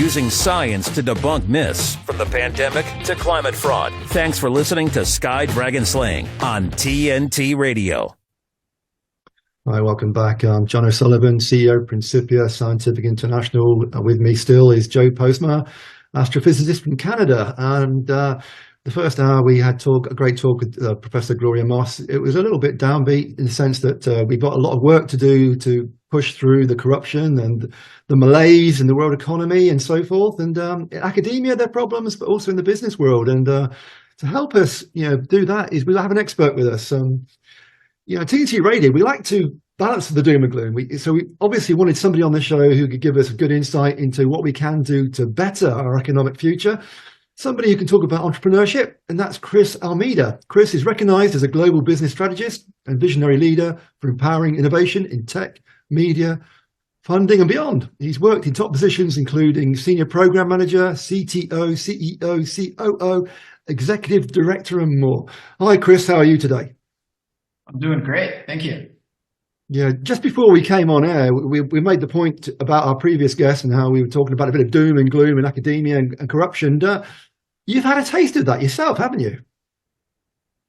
using science to debunk myths, from the pandemic to climate fraud. Thanks for listening to Sky Dragon Slaying on TNT Radio. Hi, welcome back. I'm John O'Sullivan, CEO, Principia Scientific International. With me still is Joe Postma, astrophysicist from Canada. And the first hour we had a great talk with Professor Gloria Moss. It was a little bit downbeat in the sense that we've got a lot of work to do to push through the corruption and the malaise in the world economy and so forth. And in academia, there are problems, but also in the business world. And to help us, do that is we'll have an expert with us. TNT Radio, we like to balance the doom and gloom. So we obviously wanted somebody on the show who could give us a good insight into what we can do to better our economic future. Somebody who can talk about entrepreneurship, and that's Chris Almida. Chris is recognized as a global business strategist and visionary leader for empowering innovation in tech, media, funding, and beyond. He's worked in top positions, including senior program manager, CTO, CEO, COO, executive director, and more. Hi, Chris. How are you today? I'm doing great. Thank you. Yeah, just before we came on air, we made the point about our previous guest and how we were talking about a bit of doom and gloom in academia and corruption. You've had a taste of that yourself, haven't you?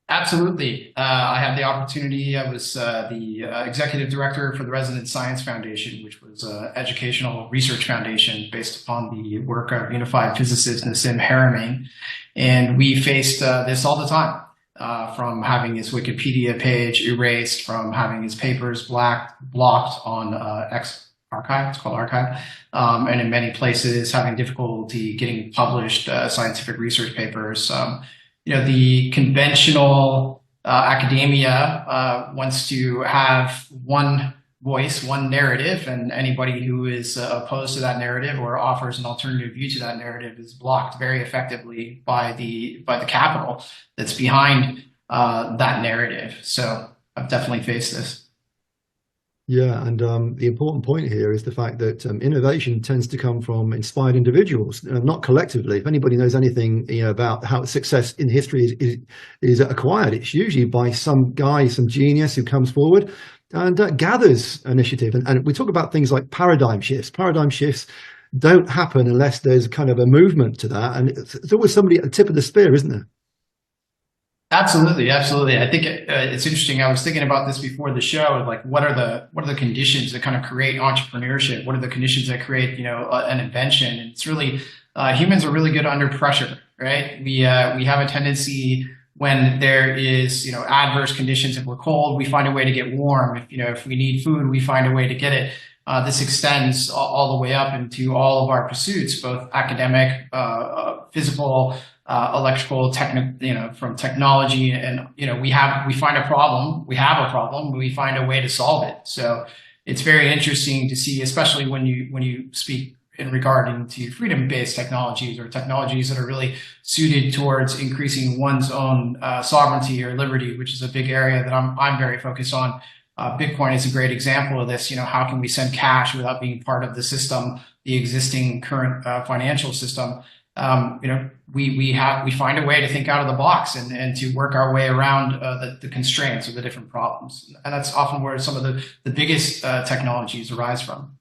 Absolutely. I had the opportunity. I was the executive director for the Resident Science Foundation, which was an educational research foundation based upon the work of unified physicist Nassim Haramein. And we faced this all the time. From having his Wikipedia page erased, from having his papers blocked on Archive, it's called Archive, and in many places having difficulty getting published scientific research papers. The conventional academia wants to have one voice, one narrative, and anybody who is opposed to that narrative or offers an alternative view to that narrative is blocked very effectively by the capital that's behind that narrative. So I've definitely faced this. Yeah, and the important point here is the fact that innovation tends to come from inspired individuals, not collectively. If anybody knows anything about how success in history is acquired, it's usually by some guy, some genius who comes forward and gathers initiative. And we talk about things like paradigm shifts. Paradigm shifts don't happen unless there's kind of a movement to that. And it's always somebody at the tip of the spear, isn't there? Absolutely, absolutely. I think it's interesting. I was thinking about this before the show. Like, what are the conditions that kind of create entrepreneurship? What are the conditions that create an invention? And it's really humans are really good under pressure, right? We have a tendency when there is adverse conditions. If we're cold, we find a way to get warm. If we need food, we find a way to get it. This extends all the way up into all of our pursuits, both academic, physical, electrical, from technology. And we find a problem. We have a problem. We find a way to solve it. So it's very interesting to see, especially when you speak in regarding to freedom-based technologies or technologies that are really suited towards increasing one's own sovereignty or liberty, which is a big area that I'm very focused on. Bitcoin is a great example of this. How can we send cash without being part of the system, the existing current financial system? We find a way to think out of the box and to work our way around the constraints of the different problems. And that's often where some of the biggest technologies arise from.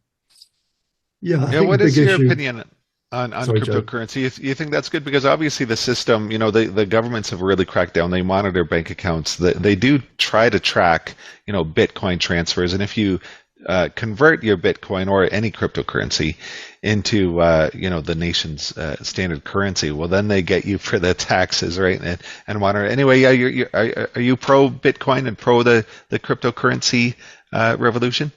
Yeah. What is your opinion on cryptocurrency? You think that's good? Because obviously the system, the governments have really cracked down. They monitor bank accounts. They do try to track, Bitcoin transfers. And if you convert your Bitcoin or any cryptocurrency into, the nation's standard currency, well, then they get you for the taxes, right? And monitor. Anyway, are you pro Bitcoin and pro the cryptocurrency revolution?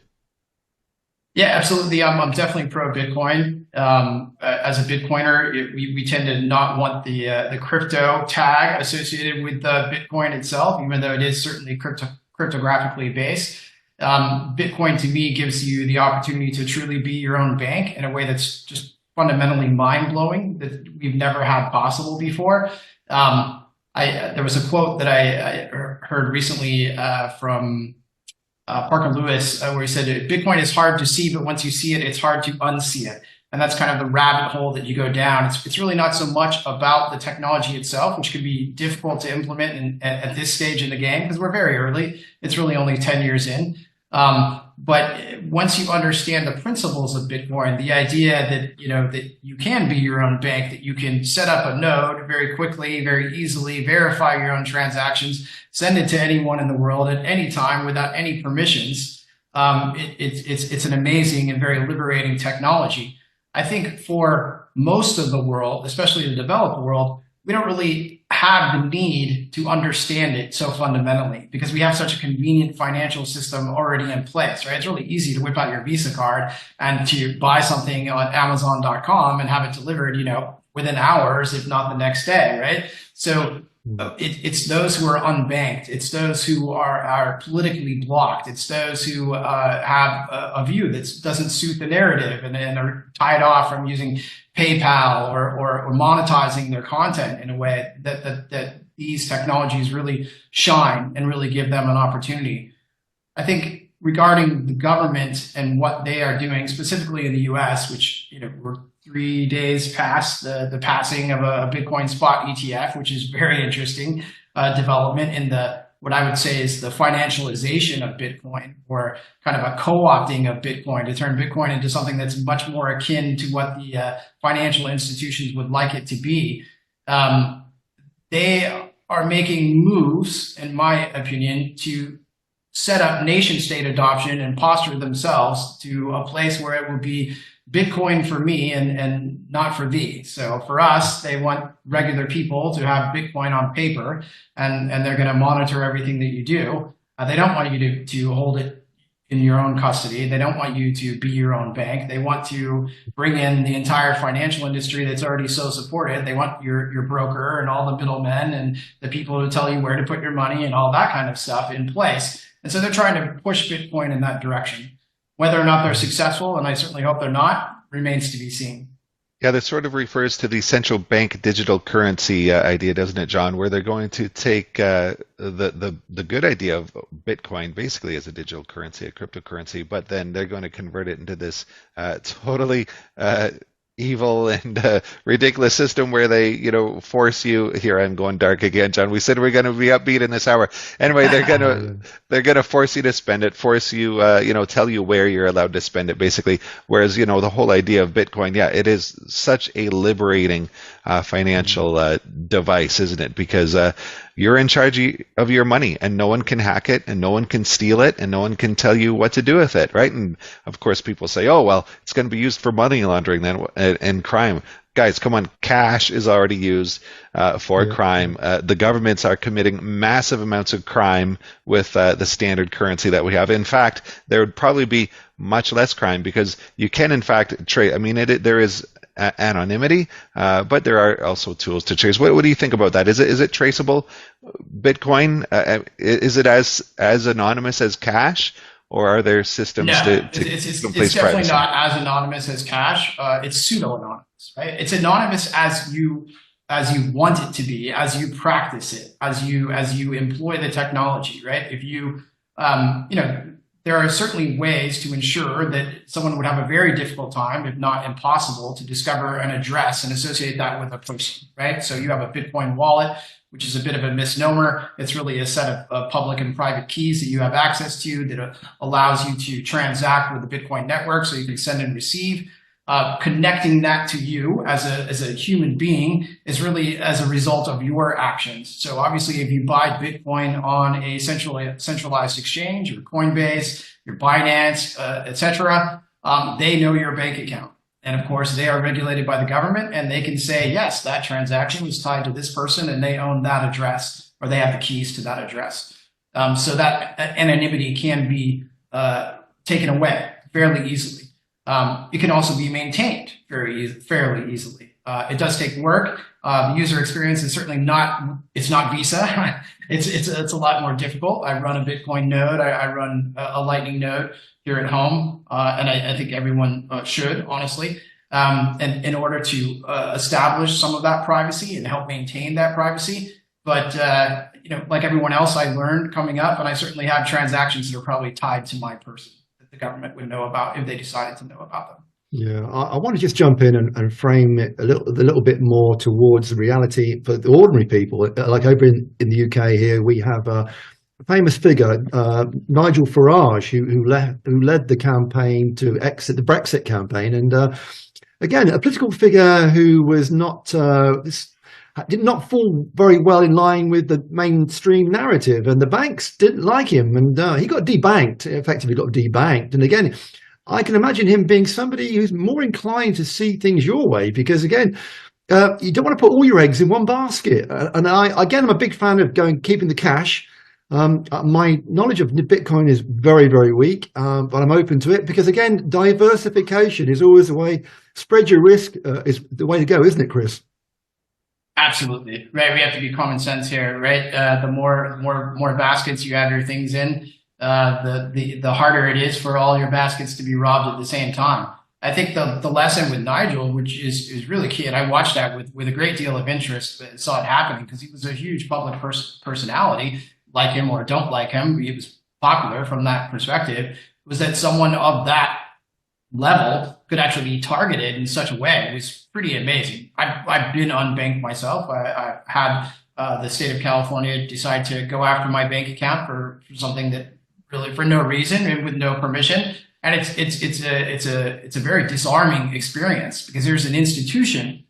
Yeah, absolutely. I'm definitely pro Bitcoin. As a Bitcoiner, we tend to not want the crypto tag associated with Bitcoin itself, even though it is certainly cryptographically based. Bitcoin to me gives you the opportunity to truly be your own bank in a way that's just fundamentally mind-blowing, that we've never had possible before. There was a quote that I heard recently from Parker Lewis, where he said, Bitcoin is hard to see, but once you see it, it's hard to unsee it. And that's kind of the rabbit hole that you go down. It's really not so much about the technology itself, which can be difficult to implement at this stage in the game because we're very early. It's really only 10 years in. But once you understand the principles of Bitcoin, the idea that, that you can be your own bank, that you can set up a node very quickly, very easily, verify your own transactions, send it to anyone in the world at any time without any permissions. It's an amazing and very liberating technology. I think for most of the world, especially the developed world, we don't really have the need to understand it so fundamentally because we have such a convenient financial system already in place, right? It's really easy to whip out your Visa card and to buy something on Amazon.com and have it delivered, within hours, if not the next day, right? So it's those who are unbanked. It's those who are politically blocked. It's those who have a view that doesn't suit the narrative and are tied off from using PayPal or monetizing their content in a way that these technologies really shine and really give them an opportunity. I think regarding the government and what they are doing, specifically in the US, which we're 3 days past the passing of a Bitcoin spot ETF, which is very interesting development in what I would say is the financialization of Bitcoin, or kind of a co-opting of Bitcoin to turn Bitcoin into something that's much more akin to what the financial institutions would like it to be. They are making moves, in my opinion, to set up nation state adoption and posture themselves to a place where it will be Bitcoin for me and not for thee. So for us, they want regular people to have Bitcoin on paper, and they're going to monitor everything that you do. They don't want you to hold it in your own custody. They don't want you to be your own bank. They want to bring in the entire financial industry that's already so supported. They want your broker and all the middlemen and the people who tell you where to put your money and all that kind of stuff in place. And so they're trying to push Bitcoin in that direction. Whether or not they're successful, and I certainly hope they're not, remains to be seen. Yeah, this sort of refers to the central bank digital currency idea, doesn't it, John? Where they're going to take the good idea of Bitcoin basically as a digital currency, a cryptocurrency, but then they're going to convert it into this totally evil and ridiculous system where they, force you. Here I'm going dark again, John. We said we're going to be upbeat in this hour. Anyway, they're gonna force you to spend it, force you, tell you where you're allowed to spend it, basically. Whereas, the whole idea of Bitcoin, it is such a liberating financial device, isn't it? Because you're in charge of your money, and no one can hack it, and no one can steal it, and no one can tell you what to do with it, right? And of course, people say, "Oh, well, it's going to be used for money laundering then and crime." Guys, come on! Cash is already used for crime. The governments are committing massive amounts of crime with the standard currency that we have. In fact, there would probably be much less crime because you can, in fact, trade. I mean, there is anonymity, but there are also tools to trace. What do you think about that? Is it traceable, Bitcoin? Is it as anonymous as cash, or are there systems to it's definitely not as anonymous as cash. It's pseudo-anonymous, right? It's anonymous as you want it to be, as you practice it, as you employ the technology, right? If you there are certainly ways to ensure that someone would have a very difficult time, if not impossible, to discover an address and associate that with a person, right? So you have a Bitcoin wallet, which is a bit of a misnomer. It's really a set of public and private keys that you have access to that allows you to transact with the Bitcoin network, so you can send and receive. Connecting that to you as a human being is really as a result of your actions. So obviously, if you buy Bitcoin on a centralized exchange, your Coinbase, your Binance, etc., they know your bank account. And of course, they are regulated by the government, and they can say, yes, that transaction was tied to this person, and they own that address, or they have the keys to that address. So that anonymity can be taken away fairly easily. It can also be maintained fairly easily. It does take work. The user experience is certainly it's not Visa. It's a lot more difficult. I run a Bitcoin node. I run a Lightning node here at home. And I think everyone should, honestly. And in order to establish some of that privacy and help maintain that privacy. But, like everyone else, I learned coming up, and I certainly have transactions that are probably tied to my person that the government would know about if they decided to know about them. Yeah, I want to just jump in and frame it a little bit more towards the reality for the ordinary people. Like over in the UK here, we have famous figure, Nigel Farage, who led the campaign to exit the Brexit campaign, and again, a political figure who was not did not fall very well in line with the mainstream narrative, and the banks didn't like him, and he got debanked. Effectively, got debanked. And again, I can imagine him being somebody who's more inclined to see things your way, because again, you don't want to put all your eggs in one basket. And I'm a big fan of keeping the cash. My knowledge of Bitcoin is very, very weak, but I'm open to it because, again, diversification is always the way. Spread your risk is the way to go, isn't it, Chris? Absolutely, right. We have to be common sense here, right? The more baskets you have your things in, the harder it is for all your baskets to be robbed at the same time. I think the lesson with Nigel, which is really key, and I watched that with a great deal of interest, saw it happening because he was a huge public personality. Like him or don't like him, he was popular from that perspective, was that someone of that level could actually be targeted in such a way. It was pretty amazing. I've been unbanked myself. I had the state of California decide to go after my bank account for something that really for no reason and with no permission. And it's a very disarming experience because there's an institution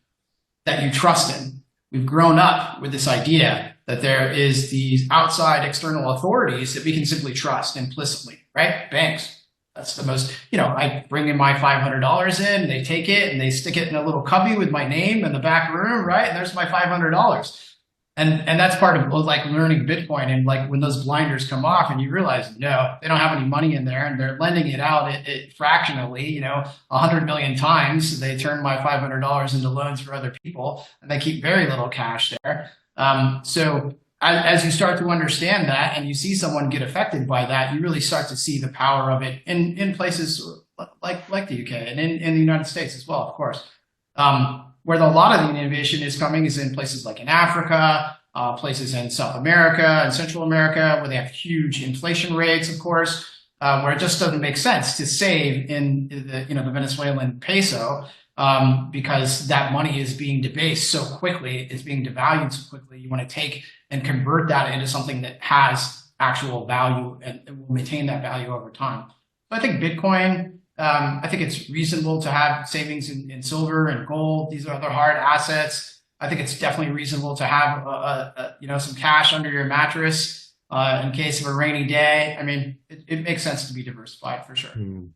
that you trust in. We've grown up with this idea that there is these outside external authorities that we can simply trust implicitly, right? Banks. That's the most, I bring in my $500 in, they take it and they stick it in a little cubby with my name in the back room, right? And there's my $500. And that's part of like learning Bitcoin. And like when those blinders come off and you realize, no, they don't have any money in there and they're lending it out fractionally, 100 million times. They turn my $500 into loans for other people and they keep very little cash there. So as you start to understand that and you see someone get affected by that, you really start to see the power of it in places like the UK and in the United States as well, of course. Where a lot of the innovation is coming is in places like in Africa, places in South America and Central America, where they have huge inflation rates, of course, where it just doesn't make sense to save in the Venezuelan peso because that money is being debased so quickly, it's being devalued so quickly. You want to take and convert that into something that has actual value and will maintain that value over time. So I think Bitcoin. I think it's reasonable to have savings in silver and gold. These are other hard assets. I think it's definitely reasonable to have some cash under your mattress in case of a rainy day. I mean, it makes sense to be diversified for sure. And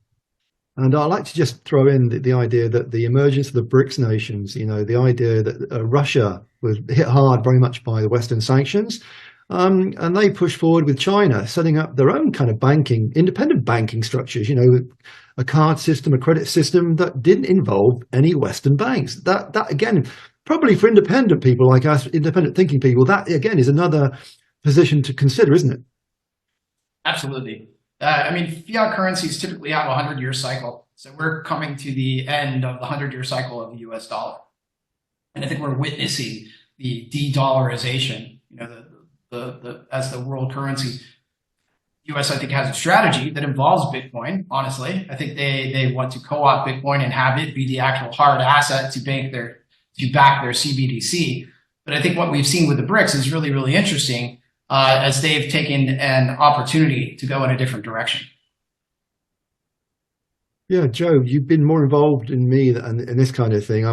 I'd like to just throw in the idea that the emergence of the BRICS nations, the idea that Russia was hit hard very much by the Western sanctions. And they pushed forward with China, setting up their own kind of independent banking structures, a card system, a credit system that didn't involve any Western banks. That again, probably for independent people like us, independent thinking people, that again is another position to consider, isn't it? Absolutely. Fiat currencies typically have a 100-year cycle. So we're coming to the end of the 100-year cycle of the US dollar. And I think we're witnessing the de-dollarization, as the world currency. US, I think, has a strategy that involves Bitcoin, honestly. I think they want to co-opt Bitcoin and have it be the actual hard asset to back their CBDC. But I think what we've seen with the BRICS is really, really interesting as they've taken an opportunity to go in a different direction. Yeah, Joe, you've been more involved in me in this kind of thing.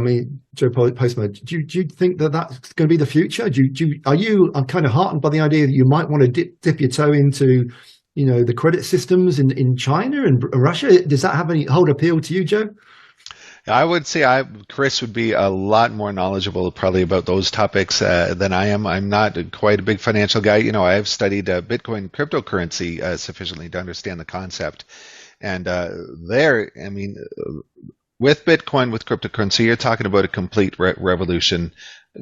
Joe Postma, do you think that that's going to be the future? I'm kind of heartened by the idea that you might want to dip your toe into, the credit systems in China and Russia. Does that hold appeal to you, Joe? I would say Chris would be a lot more knowledgeable probably about those topics than I am. I'm not quite a big financial guy. I've studied Bitcoin cryptocurrency sufficiently to understand the concept. And with Bitcoin, with cryptocurrency, you're talking about a complete revolution,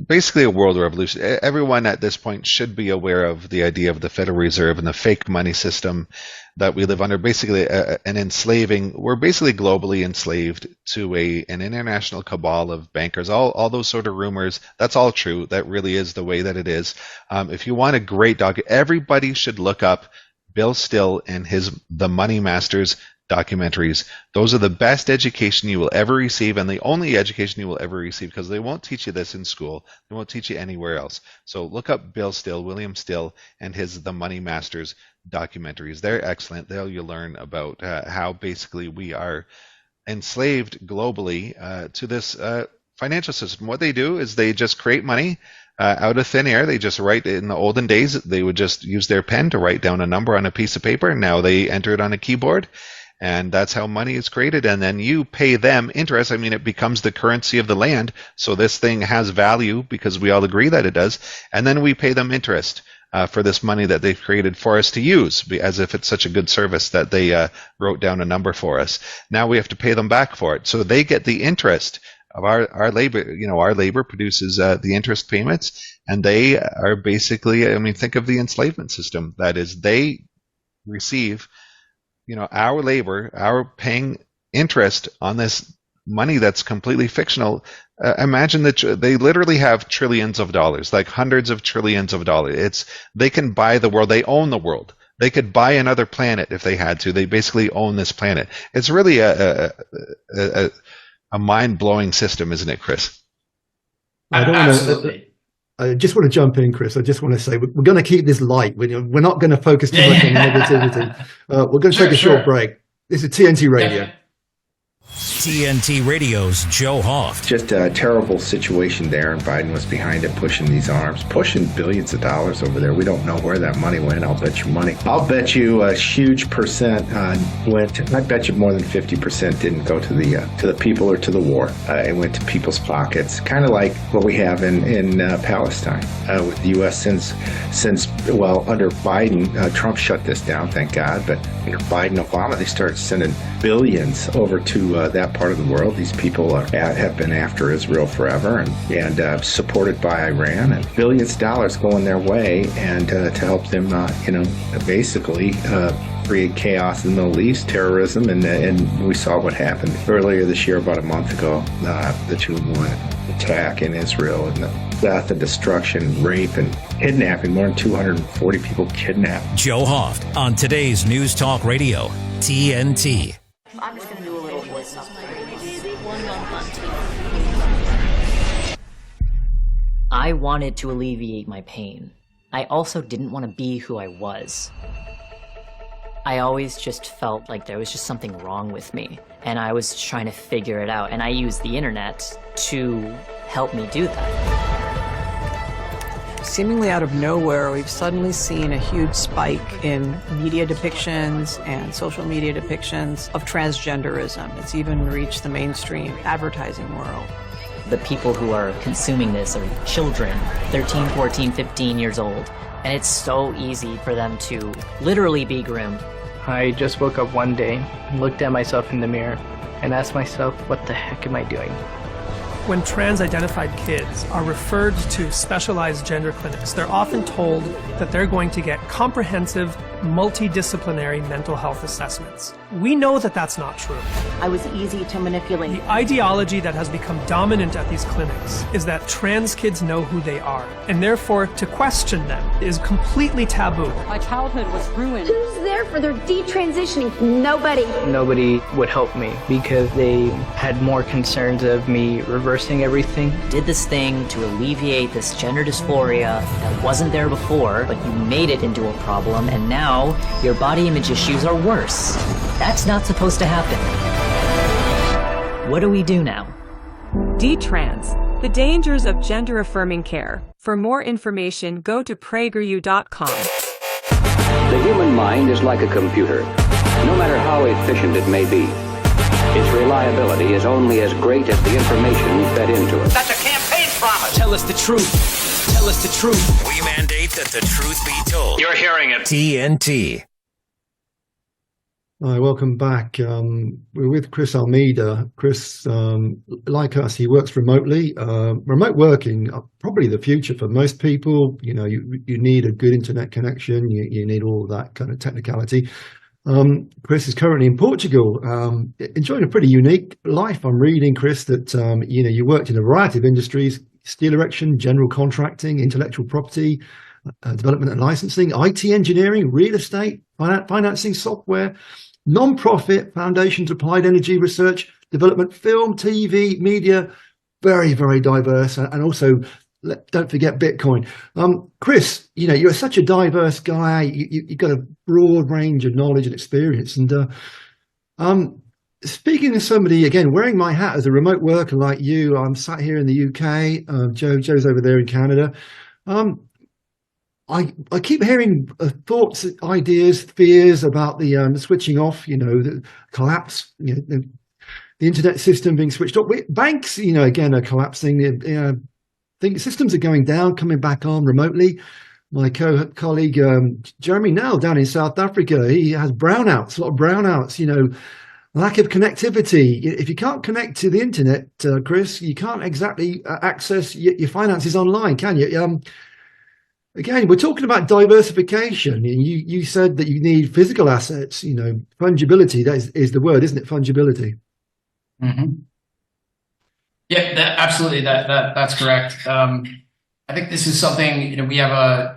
basically a world revolution. Everyone at this point should be aware of the idea of the Federal Reserve and the fake money system that we live under, basically we're basically globally enslaved to an international cabal of bankers. All those sort of rumors, that's all true. That really is the way that it is. If you want a great doc, everybody should look up Bill Still and the Money Masters documentaries. Those are the best education you will ever receive, and the only education you will ever receive, because they won't teach you this in school. They won't teach you anywhere else. So look up William Still, and his The Money Masters documentaries. They're excellent. There you'll learn about how basically we are enslaved globally to this financial system. What they do is they just create money out of thin air. They just write. In the olden days, they would just use their pen to write down a number on a piece of paper. Now they enter it on a keyboard, and that's how money is created. And then you pay them interest. I mean, it becomes the currency of the land. So this thing has value because we all agree that it does. And then we pay them interest for this money that they've created for us to use, as if it's such a good service that they wrote down a number for us. Now we have to pay them back for it. So they get the interest of our labor. You know, our labor produces the interest payments, and they are basically, I mean, think of the enslavement system. That is, they receive, you know, our labor, our paying interest on this money that's completely fictional. Imagine that they literally have trillions of dollars, like hundreds of trillions of dollars. They can buy the world. They own the world. They could buy another planet if they had to. They basically own this planet. It's really a mind-blowing system, isn't it, Chris? Absolutely. I just want to jump in, Chris. I just want to say we're going to keep this light. We're not going to focus too much on negativity. We're going to take a short break. This is TNT Radio. Yeah. TNT Radio's Joe Hoft. Just a terrible situation there, and Biden was behind it, pushing these arms, pushing billions of dollars over there. We don't know where that money went. I'll bet you money. I'll bet you a huge percent went. I bet you more than 50% didn't go to the people or to the war. It went to people's pockets, kind of like what we have in Palestine with the U.S. since under Biden, Trump shut this down, thank God. But under Biden, Obama, they started sending billions over to that part of the world. These people have been after Israel forever and supported by Iran, and billions of dollars going their way, and to help them, basically create chaos in the Middle East, terrorism, and we saw what happened earlier this year, about a month ago, the 2-1 attack in Israel, and the death and destruction, rape, and kidnapping. More than 240 people kidnapped. Joe Hoft on today's News Talk Radio, TNT. I'm just going to do a little voice up. I wanted to alleviate my pain. I also didn't want to be who I was. I always just felt like there was just something wrong with me, and I was trying to figure it out, and I used the internet to help me do that. Seemingly out of nowhere, we've suddenly seen a huge spike in media depictions and social media depictions of transgenderism. It's even reached the mainstream advertising world. The people who are consuming this are children, 13, 14, 15 years old, and it's so easy for them to literally be groomed. I just woke up one day, looked at myself in the mirror, and asked myself, what the heck am I doing? When trans-identified kids are referred to specialized gender clinics, they're often told that they're going to get comprehensive, multidisciplinary mental health assessments. We know that that's not true. I was easy to manipulate. The ideology that has become dominant at these clinics is that trans kids know who they are, and therefore to question them is completely taboo. My childhood was ruined. Who's there for their detransitioning? Nobody. Nobody would help me because they had more concerns of me reversing everything. Did this thing to alleviate this gender dysphoria that wasn't there before, but you made it into a problem, and now your body image issues are worse. That's not supposed to happen. What do we do now? D-Trans, the dangers of gender-affirming care. For more information, go to prageru.com. The human mind is like a computer. No matter how efficient it may be, its reliability is only as great as the information fed into it. That's a campaign promise. Tell us the truth. Tell us the truth. We mandate that the truth be told. You're hearing it. TNT. Hi, welcome back. We're with Chris Almida. Chris, like us, he works remotely. Remote working, probably the future for most people. You know, you need a good internet connection. You need all that kind of technicality. Chris is currently in Portugal, enjoying a pretty unique life. I'm reading, Chris, that you worked in a variety of industries: steel erection, general contracting, intellectual property, development and licensing, IT engineering, real estate, financing, software. non-profit foundations, applied energy research, development, film, TV, media, very, very diverse. And also, don't forget Bitcoin. Chris, you're such a diverse guy. You've got a broad range of knowledge and experience. And speaking of somebody, again, wearing my hat as a remote worker like you, I'm sat here in the UK. Joe's over there in Canada. I keep hearing thoughts, ideas, fears about the switching off, the collapse, the internet system being switched off. Banks, again, are collapsing. I think systems are going down, coming back on remotely. My colleague, Jeremy Nell down in South Africa, he has brownouts, a lot of brownouts, lack of connectivity. If you can't connect to the internet, Chris, you can't exactly access your finances online, can you? Again, we're talking about diversification, and you said that you need physical assets. Fungibility, that is the word, isn't it? Fungibility. Mm-hmm. Yeah, absolutely. That's correct. I think this is something, we have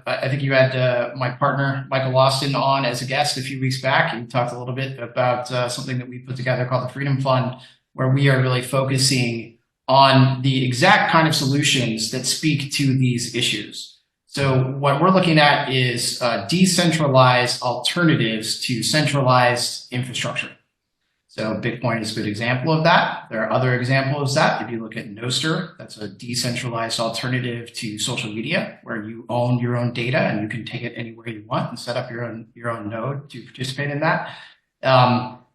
I think you had my partner, Michael Austin, on as a guest a few weeks back. And talked a little bit about something that we put together called the Freedom Fund, where we are really focusing on the exact kind of solutions that speak to these issues. So what we're looking at is decentralized alternatives to centralized infrastructure. So Bitcoin is a good example of that. There are other examples of that. If you look at Nostr, that's a decentralized alternative to social media, where you own your own data and you can take it anywhere you want and set up your own node to participate in that.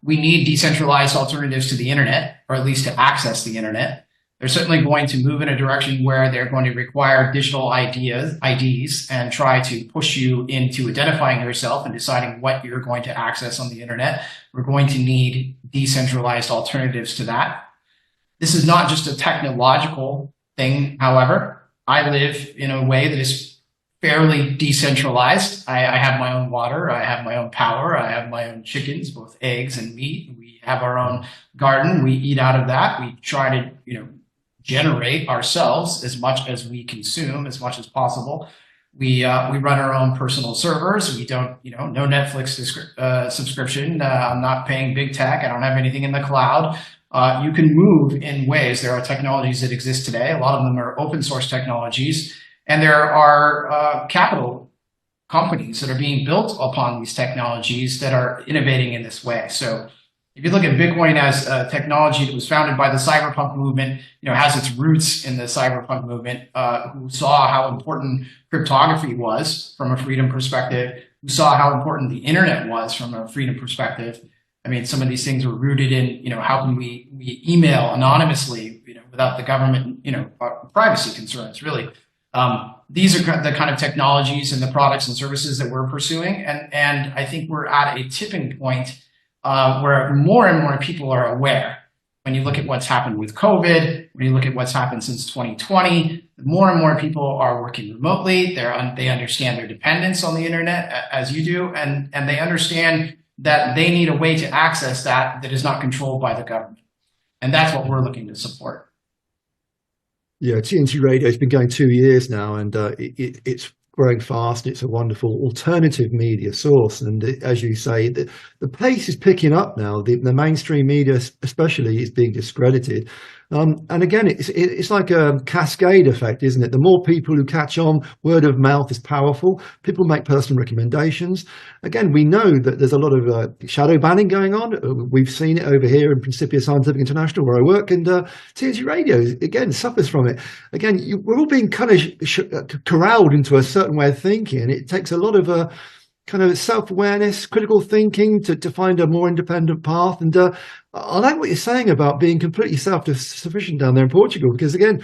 We need decentralized alternatives to the internet, or at least to access the internet. They're certainly going to move in a direction where they're going to require digital IDs and try to push you into identifying yourself and deciding what you're going to access on the internet. We're going to need decentralized alternatives to that. This is not just a technological thing, however. I live in a way that is fairly decentralized. I have my own water, I have my own power, I have my own chickens, both eggs and meat. We have our own garden, we eat out of that. We try to, generate ourselves as much as we consume, as much as possible. We run our own personal servers. We don't, no Netflix subscription. I'm not paying big tech. I don't have anything in the cloud. You can move in ways. There are technologies that exist today. A lot of them are open source technologies, and there are capital companies that are being built upon these technologies that are innovating in this way. So if you look at Bitcoin as a technology that was founded by the cyberpunk movement, has its roots in the cyberpunk movement, who saw how important cryptography was from a freedom perspective, who saw how important the internet was from a freedom perspective. I mean, some of these things were rooted in, how can we email anonymously, without the government, privacy concerns, really. These are the kind of technologies and the products and services that we're pursuing. And I think we're at a tipping point where more and more people are aware. When you look at what's happened with COVID, when you look at what's happened since 2020, more and more people are working remotely. They understand their dependence on the internet, as you do, and they understand that they need a way to access that is not controlled by the government. And that's what we're looking to support. Yeah, TNT Radio has been going 2 years now, and it's growing fast. It's a wonderful alternative media source, and as you say, the pace is picking up now. The mainstream media, especially, is being discredited. And again, it's like a cascade effect, isn't it? The more people who catch on, word of mouth is powerful. People make personal recommendations. Again, we know that there's a lot of shadow banning going on. We've seen it over here in Principia Scientific International, where I work, and TNT Radio, again, suffers from it. Again, we're all being kind of corralled into a certain way of thinking. It takes a lot of kind of self-awareness, critical thinking to find a more independent path. And I like what you're saying about being completely self-sufficient down there in Portugal, because again,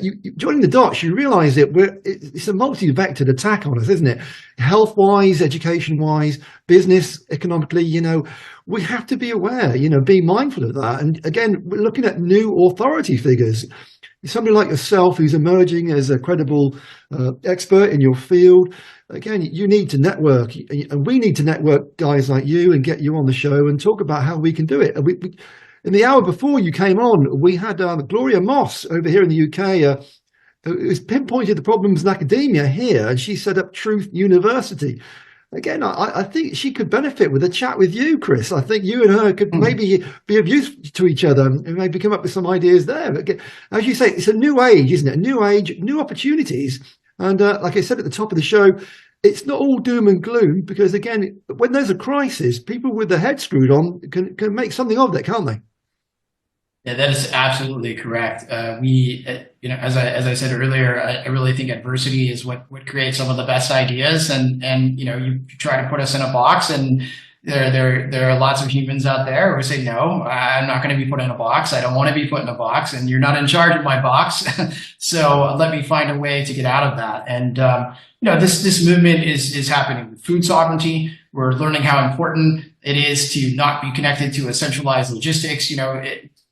you joining the dots, you realize it's a multi-vectored attack on us, isn't it? Health-wise, education-wise, business, economically, we have to be aware, be mindful of that. And again, we're looking at new authority figures. Somebody like yourself who's emerging as a credible expert in your field. Again, you need to network, and we need to network guys like you and get you on the show and talk about how we can do it. In the hour before you came on, we had Gloria Moss over here in the UK, who's pinpointed the problems in academia here, and she set up Truth University. again, I think she could benefit with a chat with you, Chris. I think you and her could maybe be of use to each other and maybe come up with some ideas there. But again, as you say, it's a new age, isn't it? A new age, new opportunities. And like I said at the top of the show, it's not all doom and gloom, because again, when there's a crisis, people with their head screwed on can make something of that, can't they? Yeah, that is absolutely correct. As I said earlier, I really think adversity is what creates some of the best ideas. And you try to put us in a box, and there are lots of humans out there who say, no, I'm not going to be put in a box. I don't want to be put in a box, and you're not in charge of my box. So let me find a way to get out of that. And this movement is happening with food sovereignty. We're learning how important it is to not be connected to a centralized logistics.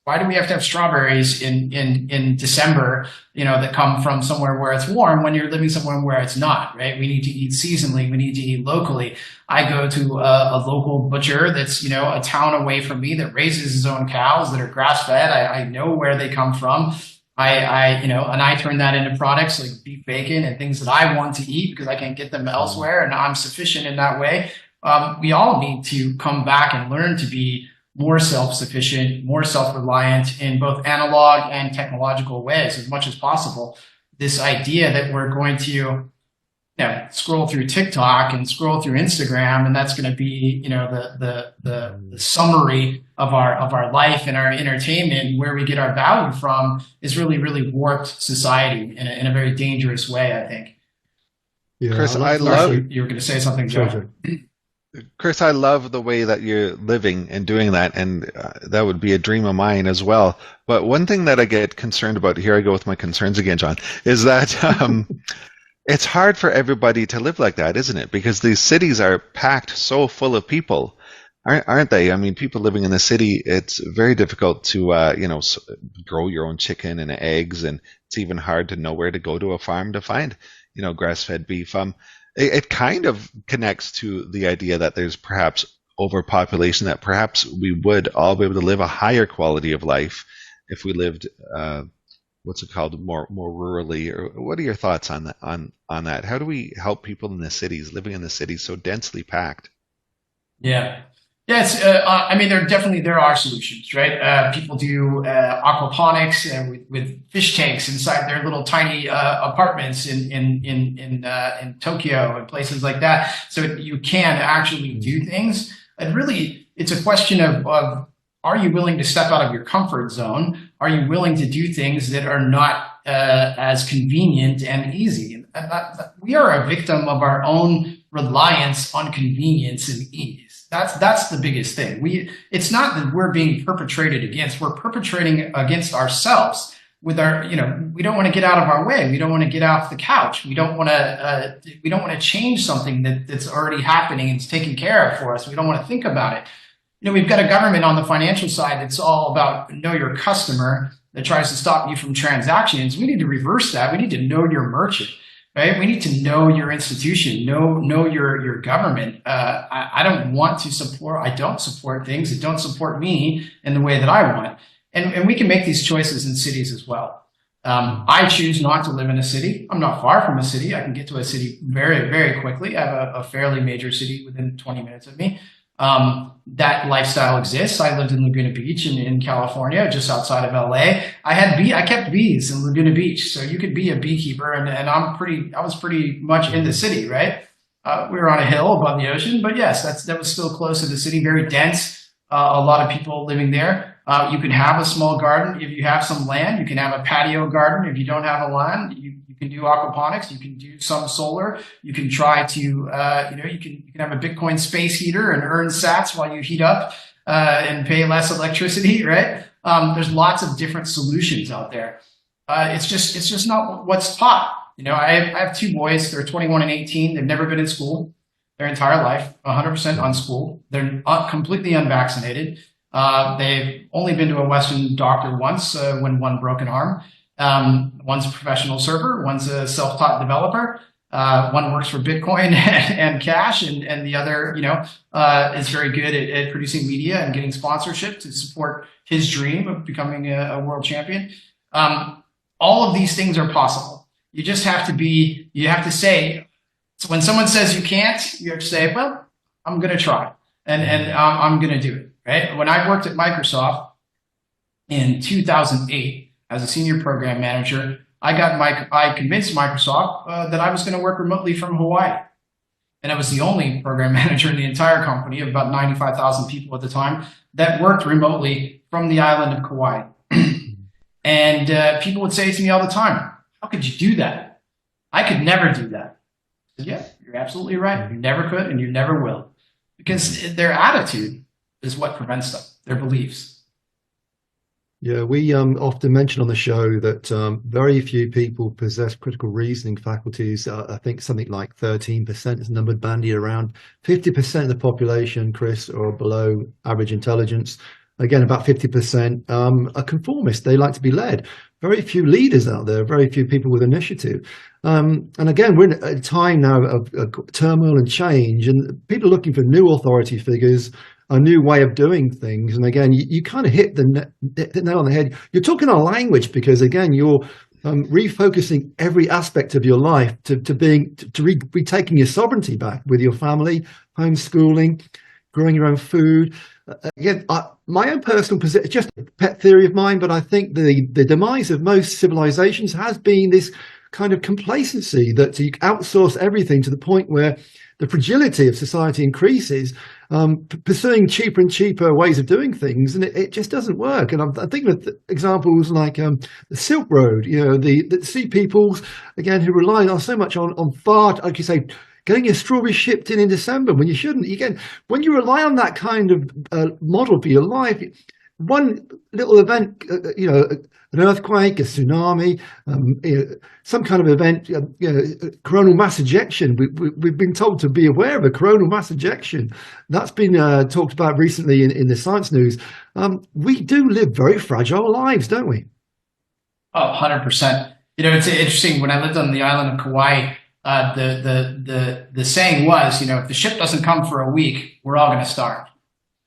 Why do we have to have strawberries in December, that come from somewhere where it's warm when you're living somewhere where it's not, right? We need to eat seasonally. We need to eat locally. I go to a local butcher that's, a town away from me that raises his own cows that are grass fed. I know where they come from. And I turn that into products like beef bacon and things that I want to eat because I can't get them elsewhere, and I'm sufficient in that way. We all need to come back and learn to be more self-sufficient, more self-reliant in both analog and technological ways as much as possible. This idea that we're going to scroll through TikTok and scroll through Instagram, and that's going to be the summary of our life and our entertainment, where we get our value from, is really, really warped society in a very dangerous way, I think. Yeah, Chris, I love you were going to say something, Joe. Chris, I love the way that you're living and doing that, and that would be a dream of mine as well. But one thing that I get concerned about, here I go with my concerns again, John, is that it's hard for everybody to live like that, isn't it? Because these cities are packed so full of people, aren't they? I mean, people living in the city, it's very difficult to, grow your own chicken and eggs, and it's even hard to know where to go to a farm to find, grass-fed beef. It kind of connects to the idea that there's perhaps overpopulation, that perhaps we would all be able to live a higher quality of life if we lived, more rurally. Or what are your thoughts on that? How do we help people in the cities, living in the cities so densely packed? Yeah. Yes, there are solutions, right? People do aquaponics with fish tanks inside their little tiny apartments in Tokyo and places like that. So you can actually do things. And really, it's a question of are you willing to step out of your comfort zone? Are you willing to do things that are not as convenient and easy? We are a victim of our own reliance on convenience and ease. That's the biggest thing. It's not that we're being perpetrated against. We're perpetrating against ourselves with our, we don't want to get out of our way. We don't want to get off the couch. We don't want to change something that's already happening and it's taken care of for us. We don't want to think about it. We've got a government on the financial side that's all about know your customer, that tries to stop you from transactions. We need to reverse that. We need to know your merchant. Right? We need to know your institution, know your government. I don't support things that don't support me in the way that I want. And we can make these choices in cities as well. I choose not to live in a city. I'm not far from a city. I can get to a city very, very quickly. I have a fairly major city within 20 minutes of me. That lifestyle exists. I lived in Laguna Beach in California, just outside of LA. I kept bees in Laguna Beach. So you could be a beekeeper, and I was pretty much in the city, right? We were on a hill above the ocean, but yes, that was still close to the city, very dense. A lot of people living there. You can have a small garden. If you have some land, you can have a patio garden. If you don't have a land, you can do aquaponics. You can do some solar. You can try to, you can have a Bitcoin space heater and earn sats while you heat up, and pay less electricity, right? There's lots of different solutions out there. It's just not what's taught. I have two boys. They're 21 and 18. They've never been in school their entire life, 100% unschooled. They're completely unvaccinated. They've only been to a Western doctor once, when one broke an arm. One's a professional server, one's a self-taught developer. One works for Bitcoin and cash, and the other, is very good at producing media and getting sponsorship to support his dream of becoming a world champion. All of these things are possible. You just have to say, So when someone says you can't, you have to say, well, I'm going to try, and I'm going to do it, right? When I worked at Microsoft in 2008 as a senior program manager, I convinced Microsoft that I was going to work remotely from Hawaii. And I was the only program manager in the entire company of about 95,000 people at the time that worked remotely from the island of Kauai. And people would say to me all the time, how could you do that? I could never do that. I said, yeah, you're absolutely right. You never could and you never will. Because their attitude is what prevents them, their beliefs. Yeah, we often mention on the show that very few people possess critical reasoning faculties. I think something like 13% is numbered bandied around. 50% of the population, Chris, are below average intelligence. Again, about 50% are conformist. They like to be led. Very few leaders out there, very few people with initiative. And again, we're in a time now of turmoil and change, and people are looking for new authority figures, a new way of doing things. And again, you kind of hit the nail on the head. You're talking our language because, again, you're refocusing every aspect of your life to retaking your sovereignty back with your family, homeschooling, growing your own food. Again, my own personal position, just a pet theory of mine, but I think the demise of most civilizations has been this kind of complacency that you outsource everything to the point where the fragility of society increases, pursuing cheaper and cheaper ways of doing things, and it just doesn't work. And I'm thinking of examples like the Silk Road, the sea peoples, again, who rely on so much on far, like you say, getting your strawberries shipped in December when you shouldn't. Again, when you rely on that kind of model for your life, one little event, an earthquake, a tsunami, some kind of event, coronal mass ejection. We've been told to be aware of a coronal mass ejection. That's been talked about recently in the science news. We do live very fragile lives, don't we? Oh, 100%. It's interesting. When I lived on the island of Kauai, the saying was, if the ship doesn't come for a week, we're all going to starve.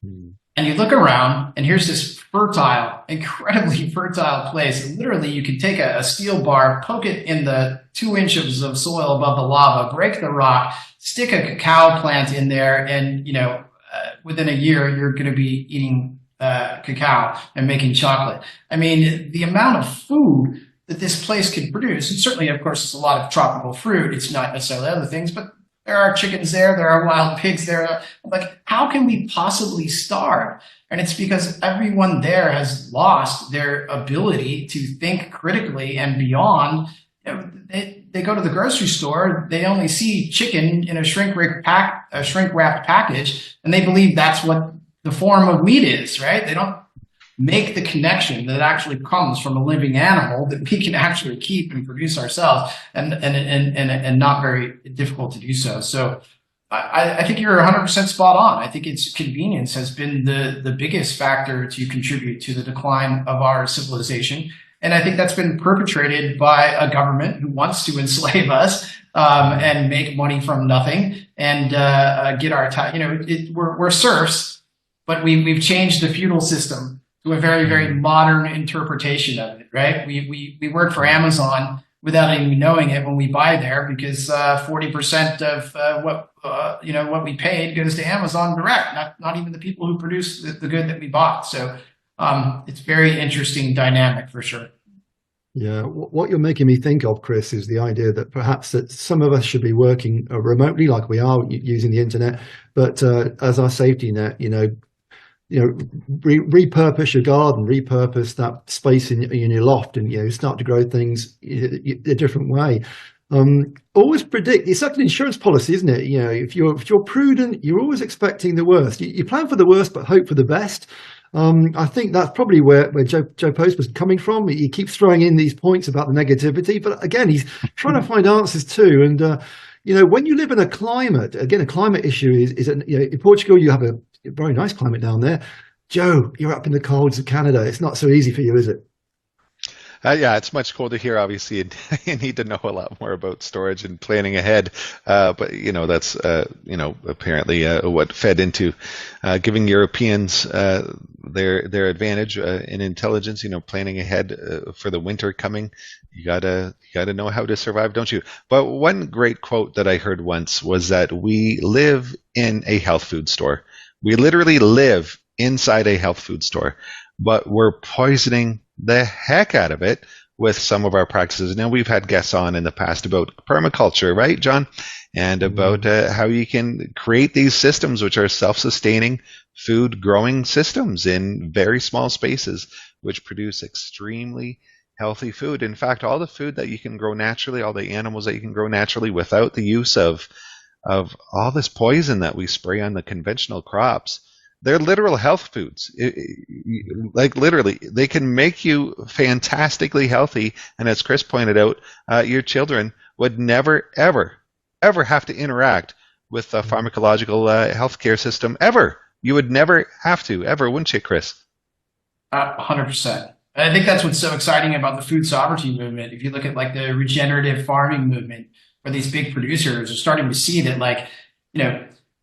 And you look around, and here's this fertile, incredibly fertile place. Literally, you can take a steel bar, poke it in the 2 inches of soil above the lava, break the rock, stick a cacao plant in there, and within a year, you're going to be eating cacao and making chocolate. I mean, the amount of food that this place could produce, and certainly, of course, it's a lot of tropical fruit. It's not necessarily other things, but there are chickens there. There are wild pigs there. Like, how can we possibly starve? And it's because everyone there has lost their ability to think critically and beyond. They go to the grocery store. They only see chicken in a shrink-wrapped package, and they believe that's what the form of meat is, right? They don't make the connection that actually comes from a living animal that we can actually keep and produce ourselves, and not very difficult to do so. So I think you're 100% spot on. I think it's convenience has been the biggest factor to contribute to the decline of our civilization. And I think that's been perpetrated by a government who wants to enslave us and make money from nothing and get our time. We're serfs, but we've changed the feudal system to a very, very modern interpretation of it, right? We work for Amazon without even knowing it when we buy there, because 40% of what we paid goes to Amazon direct, not even the people who produce the good that we bought. So it's very interesting dynamic for sure. Yeah, what you're making me think of, Chris, is the idea that perhaps that some of us should be working remotely, like we are using the internet, but as our safety net, repurpose your garden, repurpose that space in your loft, and start to grow things a different way. Always predict. It's like an insurance policy, isn't it? If you're prudent, you're always expecting the worst. You plan for the worst, but hope for the best. I think that's probably where Joe Postma was coming from. He keeps throwing in these points about the negativity, but again, he's trying to find answers too. And when you live in a climate, again, a climate issue is in Portugal, you have a very nice climate down there. Joe, you're up in the colds of Canada. It's not so easy for you, is it? Yeah, it's much colder here, obviously, and you need to know a lot more about storage and planning ahead. But, that's, apparently what fed into giving Europeans their advantage in intelligence, planning ahead for the winter coming. You gotta know how to survive, don't you? But one great quote that I heard once was that we live in a health food store. We literally live inside a health food store, but we're poisoning the heck out of it with some of our practices. Now, we've had guests on in the past about permaculture, right, John? And about how you can create these systems which are self-sustaining food growing systems in very small spaces, which produce extremely healthy food. In fact, all the food that you can grow naturally, all the animals that you can grow naturally without the use of all this poison that we spray on the conventional crops, they're literal health foods. Like literally, they can make you fantastically healthy. And as Chris pointed out, your children would never, ever, ever have to interact with the pharmacological healthcare system ever. You would never have to, ever, wouldn't you, Chris? 100%. I think that's what's so exciting about the food sovereignty movement. If you look at like the regenerative farming movement, where these big producers are starting to see that,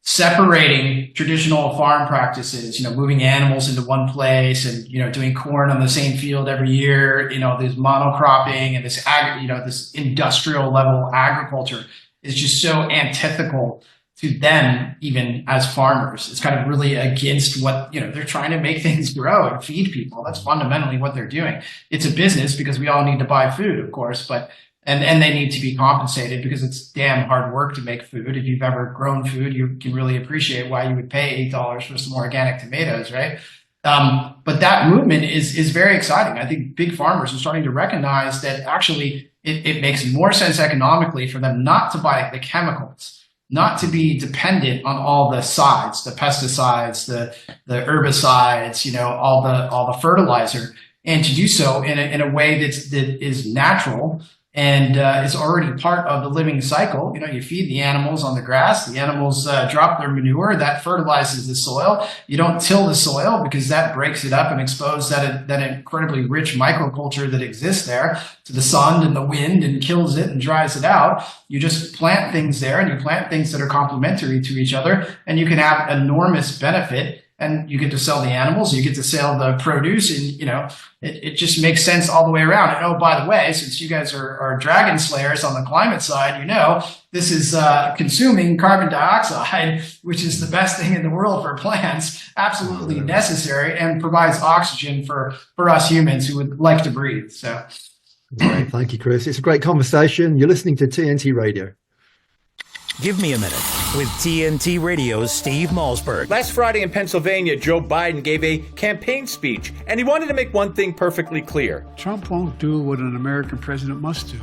separating traditional farm practices, moving animals into one place and, doing corn on the same field every year, this monocropping and this this industrial level agriculture is just so antithetical to them, even as farmers. It's kind of really against what, they're trying to make things grow and feed people. That's fundamentally what they're doing. It's a business because we all need to buy food, of course, but and they need to be compensated because it's damn hard work to make food. If you've ever grown food, you can really appreciate why you would pay $8 for some organic tomatoes, right? But that movement is very exciting. I think big farmers are starting to recognize that actually it makes more sense economically for them not to buy the chemicals, not to be dependent on all the sides, the pesticides, the herbicides, all the fertilizer, and to do so in a way that is natural and is already part of the living cycle. You feed the animals on the grass, the animals drop their manure, that fertilizes the soil. You don't till the soil because that breaks it up and exposes that incredibly rich microculture that exists there to the sun and the wind and kills it and dries it out. You just plant things there, and you plant things that are complementary to each other, and you can have enormous benefit. And you get to sell the animals, you get to sell the produce, and it just makes sense all the way around. And oh, by the way, since you guys are dragon slayers on the climate side, this is consuming carbon dioxide, which is the best thing in the world for plants, absolutely necessary, and provides oxygen for us humans who would like to breathe. So, great, thank you, Chris. It's a great conversation. You're listening to TNT Radio. Give me a minute with TNT Radio's Steve Malzberg. Last Friday in Pennsylvania, Joe Biden gave a campaign speech, and he wanted to make one thing perfectly clear. Trump won't do what an American president must do.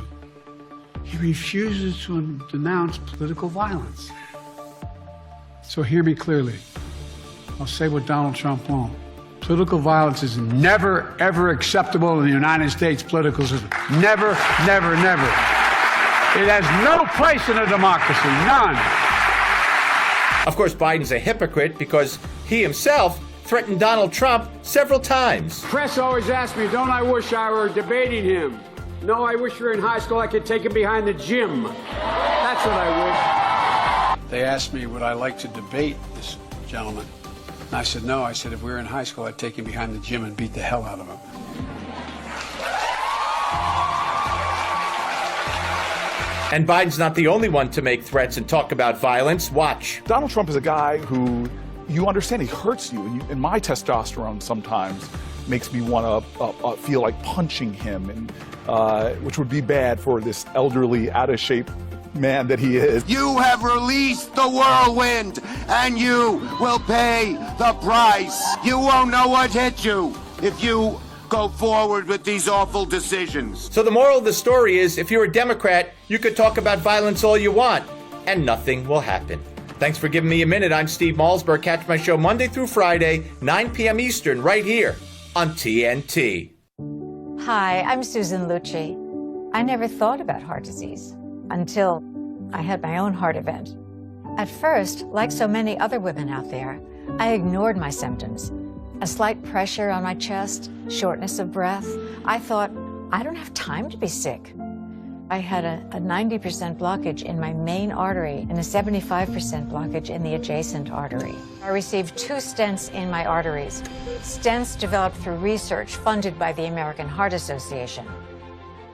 He refuses to denounce political violence. So hear me clearly. I'll say what Donald Trump won't. Political violence is never, ever acceptable in the United States political system. Never, never, never. It has no place in a democracy, none. Of course, Biden's a hypocrite because he himself threatened Donald Trump several times. Press always asks me, don't I wish I were debating him? No, I wish we were in high school, I could take him behind the gym. That's what I wish. They asked me, would I like to debate this gentleman? And I said, no. I said, if we were in high school, I'd take him behind the gym and beat the hell out of him. And Biden's not the only one to make threats and talk about violence. Watch. Donald Trump is a guy who, you understand, he hurts you. And my testosterone sometimes makes me want to feel like punching him, and which would be bad for this elderly, out-of-shape man that he is. You have released the whirlwind, and you will pay the price. You won't know what hit you if you go forward with these awful decisions. So the moral of the story is, if you're a Democrat, you could talk about violence all you want, and nothing will happen. Thanks for giving me a minute. I'm Steve Malzberg. Catch my show Monday through Friday, 9 p.m. Eastern, right here on TNT. Hi, I'm Susan Lucci. I never thought about heart disease until I had my own heart event. At first, like so many other women out there, I ignored my symptoms. A slight pressure on my chest, shortness of breath. I thought, I don't have time to be sick. I had a 90% blockage in my main artery and a 75% blockage in the adjacent artery. I received 2 stents in my arteries. Stents developed through research funded by the American Heart Association.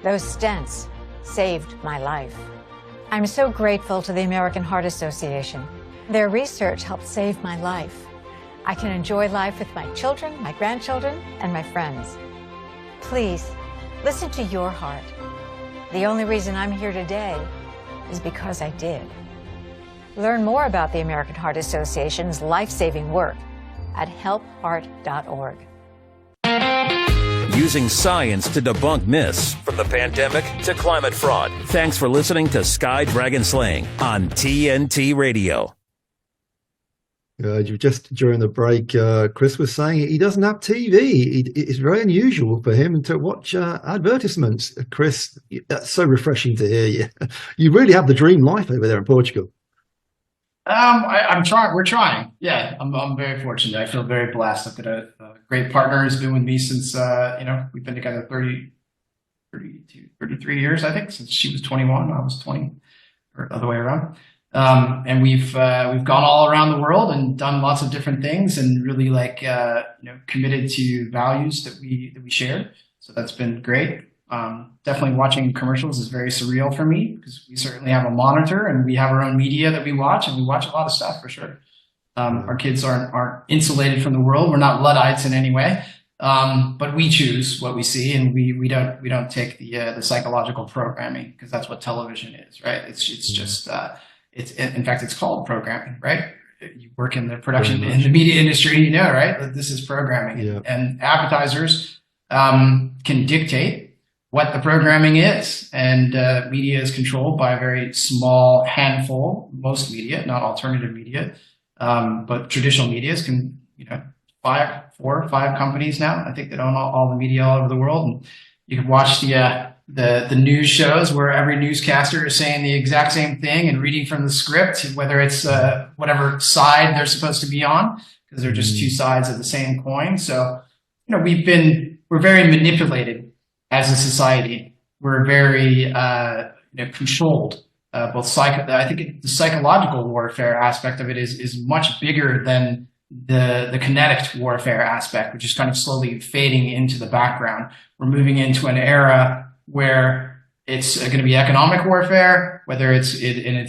Those stents saved my life. I'm so grateful to the American Heart Association. Their research helped save my life. I can enjoy life with my children, my grandchildren, and my friends. Please, listen to your heart. The only reason I'm here today is because I did. Learn more about the American Heart Association's life-saving work at helpheart.org. Using science to debunk myths, from the pandemic to climate fraud. Thanks for listening to Sky Dragon Slaying on TNT Radio. Just during the break, Chris was saying he doesn't have TV. It's very unusual for him to watch advertisements. Chris, that's so refreshing to hear you. You really have the dream life over there in Portugal. I'm trying. We're trying. Yeah, I'm very fortunate. I feel very blessed. I've got a great partner who's been with me since, we've been together 33 years, I think, since she was 21, I was 20, or the other way around. And we've gone all around the world and done lots of different things, and really committed to values that we share. So that's been great. Definitely watching commercials is very surreal for me, because we certainly have a monitor and we have our own media that we watch, and we watch a lot of stuff for sure. Our kids aren't insulated from the world. We're not Luddites in any way. But we choose what we see, and we don't take the psychological programming, because that's what television is, right? It's just, in fact, it's called programming, right? You work in the production, in the media industry, right? That this is programming. Yeah. And advertisers can dictate what the programming is. And media is controlled by a very small handful, most media, not alternative media, but traditional medias can, 4 or 5 companies now, I think, that own all the media all over the world. And you can watch the news shows where every newscaster is saying the exact same thing and reading from the script, whether it's whatever side they're supposed to be on, because they're just 2 sides of the same coin. So, we're very manipulated as a society. We're very controlled. I think the psychological warfare aspect of it is much bigger than the kinetic warfare aspect, which is kind of slowly fading into the background. We're moving into an era where it's going to be economic warfare, whether it's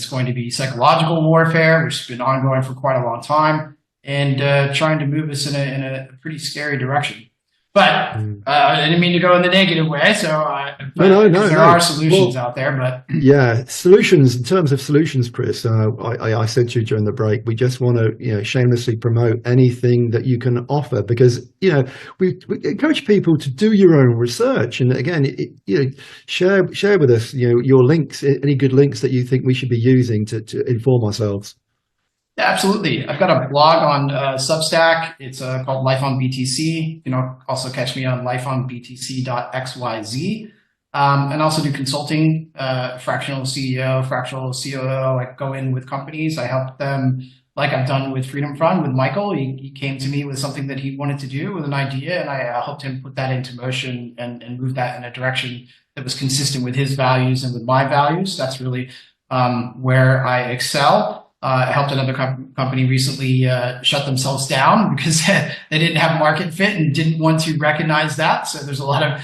going to be psychological warfare, which has been ongoing for quite a long time, and trying to move us in a pretty scary direction. But I didn't mean to go in the negative way. So no, there are solutions out there. But yeah, solutions. In terms of solutions, Chris, I said to you during the break, we just want to shamelessly promote anything that you can offer, because we encourage people to do your own research. And again, share with us your links, any good links that you think we should be using to inform ourselves. Absolutely. I've got a blog on Substack. It's called Life on BTC. You can also catch me on lifeonbtc.xyz. And also do consulting, fractional CEO, fractional COO. I go in with companies. I help them, like I've done with Freedom Fund with Michael. He came to me with something that he wanted to do, with an idea, and I helped him put that into motion and move that in a direction that was consistent with his values and with my values. That's really where I excel. I helped another company recently shut themselves down because they didn't have market fit and didn't want to recognize that. So there's a lot of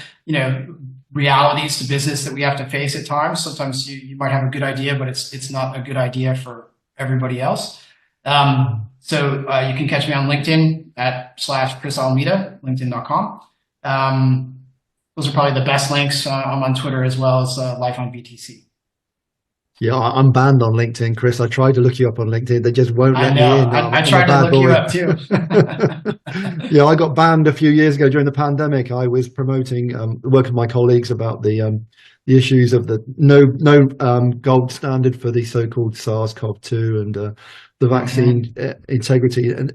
realities to business that we have to face at times. Sometimes you might have a good idea, but it's not a good idea for everybody else. So you can catch me on LinkedIn @/Chris Almida, linkedin.com. Those are probably the best links. I'm on Twitter as well as Life on BTC. Yeah, I'm banned on LinkedIn, Chris. I tried to look you up on LinkedIn. They just won't let me in. I tried to look you up too. Yeah, I got banned a few years ago during the pandemic. I was promoting work with my colleagues about the issues of the no gold standard for the so-called SARS-CoV-2 and the vaccine integrity. And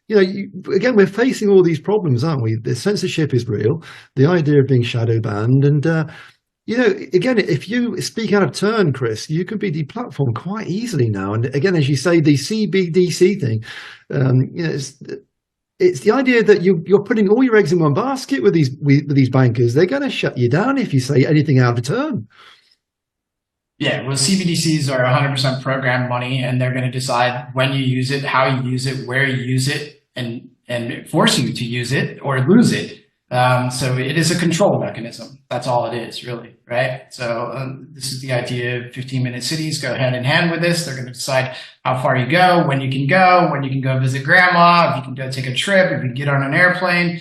again, we're facing all these problems, aren't we? The censorship is real. The idea of being shadow banned, and again, if you speak out of turn, Chris, you could be deplatformed quite easily now. And again, as you say, the CBDC thing, it's the idea that you're putting all your eggs in one basket with these bankers. They're going to shut you down if you say anything out of turn. Yeah, well, CBDCs are 100% program money, and they're going to decide when you use it, how you use it, where you use it, and force you to use it or lose it. So it is a control mechanism. That's all it is, really, right? So this is the idea of 15-minute cities go hand in hand with this. They're going to decide how far you go, when you can go visit grandma, if you can go take a trip, if you can get on an airplane.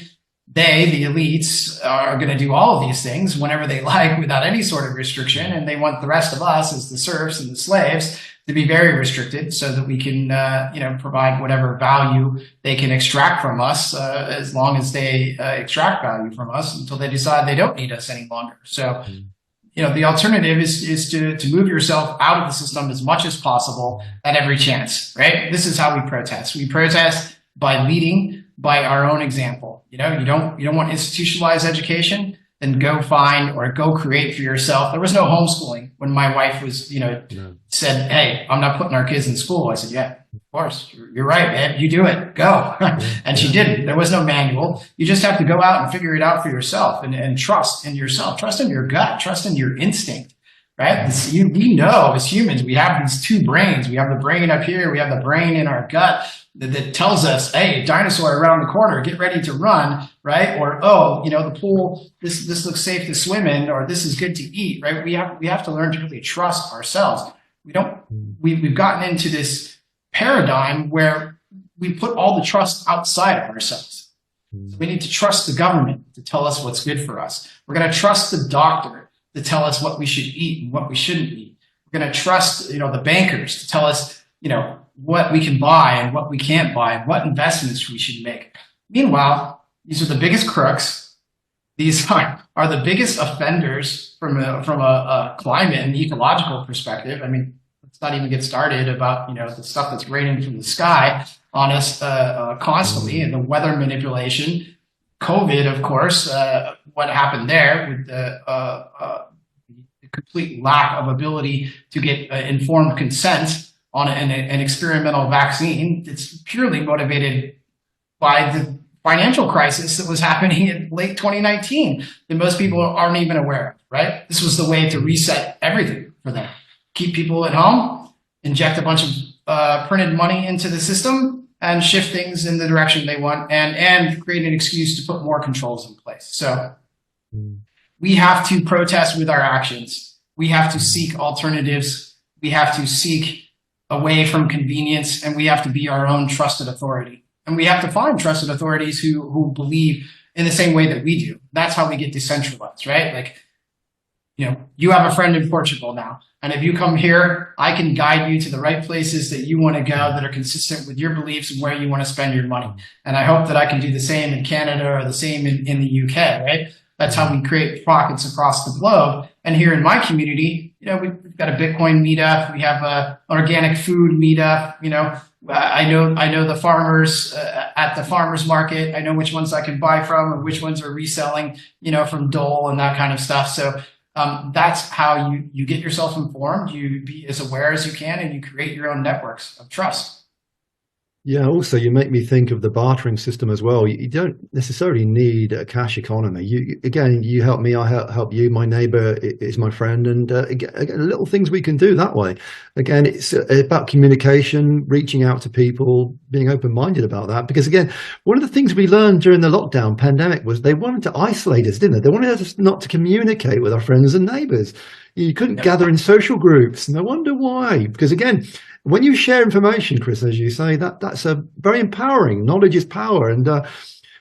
They, the elites, are going to do all of these things whenever they like without any sort of restriction. And they want the rest of us as the serfs and the slaves to be very restricted so that we can, provide whatever value they can extract from us, as long as they extract value from us until they decide they don't need us any longer. So, the alternative is to move yourself out of the system as much as possible at every chance, right? This is how we protest. We protest by leading by our own example. You don't want institutionalized education, then go find or go create for yourself. There was no homeschooling when my wife was, said, "Hey, I'm not putting our kids in school." I said, "Yeah, of course. You're right, man. You do it. Go." And she didn't. There was no manual. You just have to go out and figure it out for yourself and trust in yourself, trust in your gut, trust in your instinct, right? We know as humans, we have these two brains. We have the brain up here. We have the brain in our gut that tells us, hey, dinosaur around the corner, get ready to run, right? Or, the pool, this looks safe to swim in, or this is good to eat, right? We have to learn to really trust ourselves. We've gotten into this paradigm where we put all the trust outside of ourselves. So we need to trust the government to tell us what's good for us. We're going to trust the doctor to tell us what we should eat and what we shouldn't eat. We're going to trust, the bankers to tell us, what we can buy and what we can't buy, and what investments we should make. Meanwhile, these are the biggest crooks. These are the biggest offenders from a climate and ecological perspective. I mean, let's not even get started about, the stuff that's raining from the sky on us constantly, and the weather manipulation. COVID, of course, what happened there with the complete lack of ability to get informed consent on an experimental vaccine. It's purely motivated by the financial crisis that was happening in late 2019 that most people aren't even aware of, right? This was the way to reset everything for them. Keep people at home, inject a bunch of printed money into the system, and shift things in the direction they want, and create an excuse to put more controls in place. So we have to protest with our actions. We have to seek alternatives. We have to seek away from convenience, and we have to be our own trusted authority. And we have to find trusted authorities who believe in the same way that we do. That's how we get decentralized, right? Like, you have a friend in Portugal now, and if you come here, I can guide you to the right places that you want to go that are consistent with your beliefs and where you want to spend your money. And I hope that I can do the same in Canada or the same in the UK, right? That's how we create pockets across the globe. And here in my community, we've got a Bitcoin meetup. We have a organic food meetup. I know the farmers at the farmers market. I know which ones I can buy from and which ones are reselling, from Dole and that kind of stuff. So that's how you get yourself informed. You be as aware as you can, and you create your own networks of trust. Yeah, also you make me think of the bartering system as well. You don't necessarily need a cash economy. You help me, I help you. My neighbor is my friend, and again, little things we can do that way. Again, it's about communication, reaching out to people, being open-minded about that. Because again, one of the things we learned during the lockdown pandemic was they wanted to isolate us, didn't they? They wanted us not to communicate with our friends and neighbors. You couldn't gather in social groups. And I wonder why. Because again, when you share information, Chris, as you say, that's a very empowering. Knowledge is power. And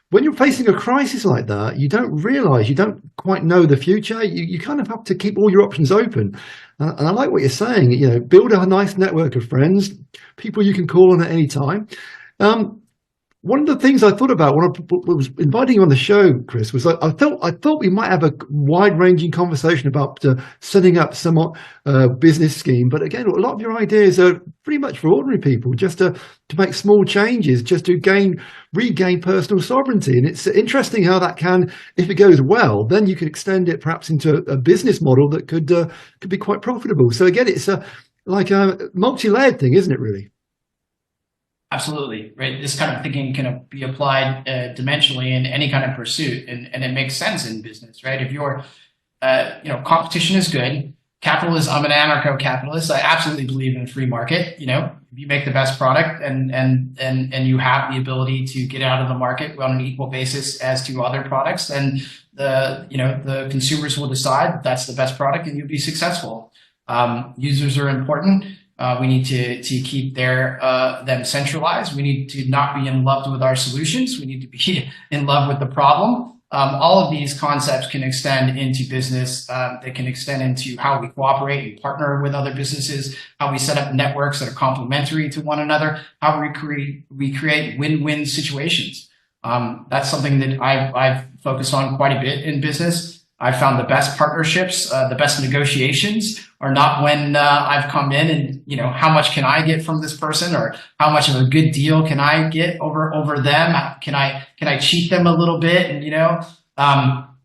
when you're facing a crisis like that, you don't realize, you don't quite know the future. You kind of have to keep all your options open. And I like what you're saying, build a nice network of friends, people you can call on at any time. One of the things I thought about when I was inviting you on the show, Chris, was I thought we might have a wide-ranging conversation about setting up some business scheme. But again, a lot of your ideas are pretty much for ordinary people, just to make small changes, just to regain personal sovereignty. And it's interesting how that can, if it goes well, then you can extend it perhaps into a business model that could be quite profitable. So again, it's like a multi-layered thing, isn't it, really? Absolutely, right. This kind of thinking can be applied dimensionally in any kind of pursuit, and it makes sense in business, right? If you're, competition is good. Capitalism. I'm an anarcho-capitalist. I absolutely believe in a free market. If you make the best product and you have the ability to get out of the market on an equal basis as to other products, then the consumers will decide that's the best product, and you'll be successful. Users are important. We need to keep them centralized. We need to not be in love with our solutions. We need to be in love with the problem. All of these concepts can extend into business. They can extend into how we cooperate and partner with other businesses, how we set up networks that are complementary to one another, how we create win-win situations. That's something that I've focused on quite a bit in business. I found the best partnerships, the best negotiations are not when I've come in and, how much can I get from this person, or how much of a good deal can I get over them? Can I cheat them a little bit? And,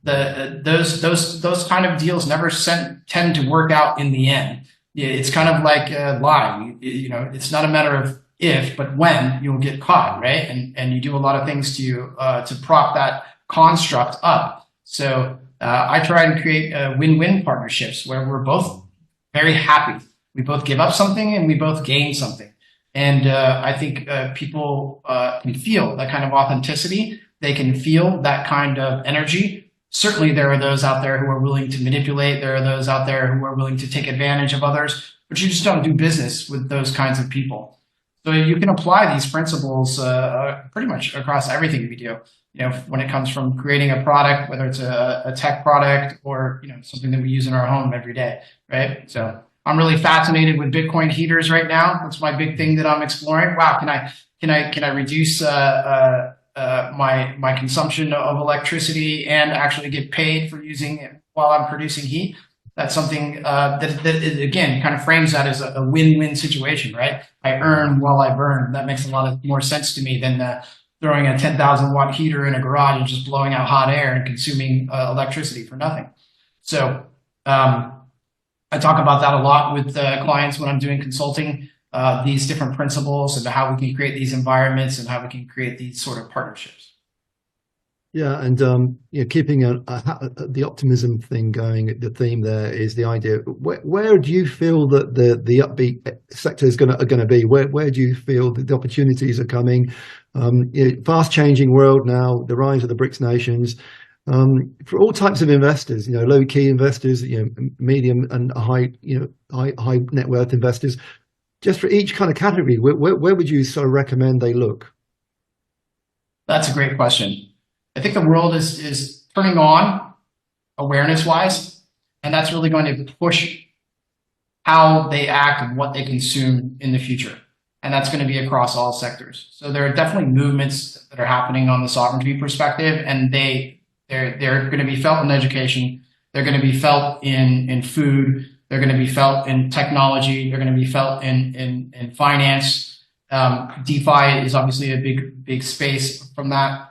those kind of deals never tend to work out in the end. It's kind of like lying. It's not a matter of if, but when you'll get caught, right? And you do a lot of things to prop that construct up. So I try and create win-win partnerships where we're both very happy. We both give up something and we both gain something. And I think people can feel that kind of authenticity. They can feel that kind of energy. Certainly there are those out there who are willing to manipulate. There are those out there who are willing to take advantage of others, but you just don't do business with those kinds of people. So you can apply these principles pretty much across everything we do. When it comes from creating a product, whether it's a tech product or something that we use in our home every day, right? So I'm really fascinated with Bitcoin heaters right now. That's my big thing that I'm exploring. Wow, can I reduce my consumption of electricity and actually get paid for using it while I'm producing heat? That's something that again kind of frames that as a win-win situation, right? I earn while I burn. That makes a lot more sense to me than throwing a 10,000 watt heater in a garage and just blowing out hot air and consuming electricity for nothing. So I talk about that a lot with clients when I'm doing consulting, these different principles and how we can create these environments and how we can create these sort of partnerships. Yeah, and keeping the optimism thing going, the theme there is the idea. Where do you feel that the upbeat sector is going to be? Where do you feel that the opportunities are coming? Fast changing world now, the rise of the BRICS nations. For all types of investors, low key investors, medium and high net worth investors. Just for each kind of category, where would you sort of recommend they look? That's a great question. I think the world is turning on awareness-wise, and that's really going to push how they act and what they consume in the future. And that's going to be across all sectors. So there are definitely movements that are happening on the sovereignty perspective, and they're going to be felt in education. They're going to be felt in food. They're going to be felt in technology. They're going to be felt in finance. DeFi is obviously a big space from that.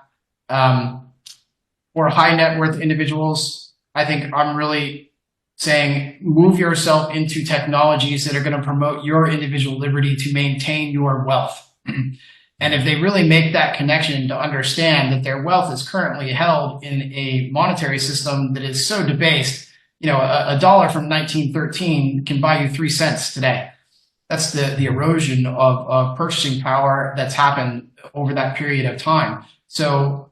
For high net worth individuals, I think I'm really saying move yourself into technologies that are going to promote your individual liberty to maintain your wealth. And if they really make that connection to understand that their wealth is currently held in a monetary system that is so debased, a dollar from 1913 can buy you 3 cents today. That's the erosion of purchasing power that's happened over that period of time. So,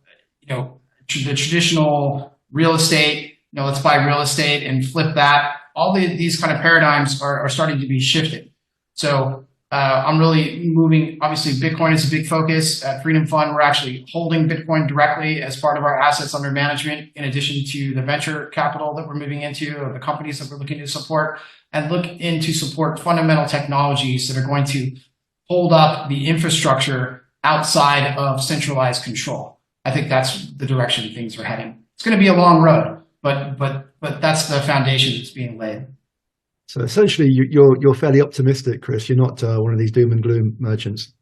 the traditional real estate, let's buy real estate and flip that. All these kind of paradigms are starting to be shifted. So I'm really moving. Obviously, Bitcoin is a big focus. At Freedom Fund, we're actually holding Bitcoin directly as part of our assets under management, in addition to the venture capital that we're moving into, or the companies that we're looking to support, and look into support fundamental technologies that are going to hold up the infrastructure outside of centralized control. I think that's the direction things are heading. It's going to be a long road, but that's the foundation that's being laid. So essentially, you're fairly optimistic, Chris. You're not one of these doom and gloom merchants.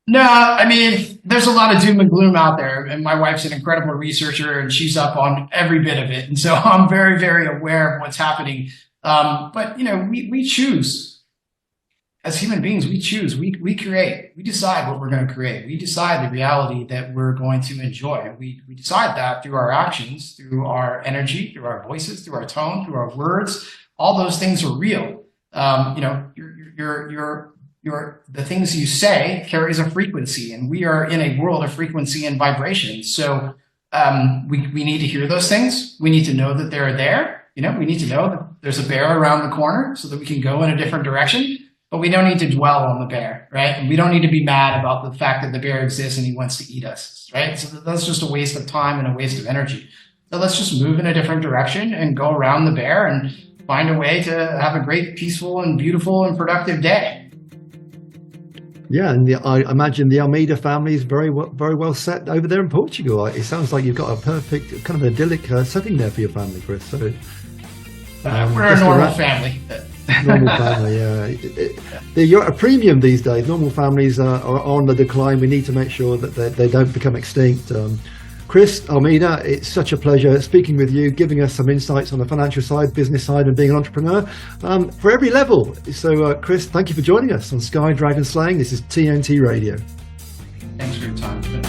No, I mean, there's a lot of doom and gloom out there, and my wife's an incredible researcher, and she's up on every bit of it, and so I'm very, very aware of what's happening. But we choose. as human beings, we choose, we create, we decide what we're going to create. We decide the reality that we're going to enjoy. We decide that through our actions, through our energy, through our voices, through our tone, through our words. All those things are real. The things you say carries a frequency, and we are in a world of frequency and vibration. So we need to hear those things. We need to know that they're there. We need to know that there's a bear around the corner so that we can go in a different direction. But we don't need to dwell on the bear, right? And we don't need to be mad about the fact that the bear exists and he wants to eat us, right? So that's just a waste of time and a waste of energy. So let's just move in a different direction and go around the bear and find a way to have a great, peaceful, and beautiful and productive day. Yeah, and I imagine the Almida family is very well set over there in Portugal. It sounds like you've got a perfect, kind of idyllic setting there for your family, Chris. So we're a normal family. Normal family, yeah. You're a premium these days. Normal families are on the decline. We need to make sure that they don't become extinct. Chris Almida, it's such a pleasure speaking with you, giving us some insights on the financial side, business side, and being an entrepreneur for every level. So, Chris, thank you for joining us on Sky Dragon Slaying. This is TNT Radio.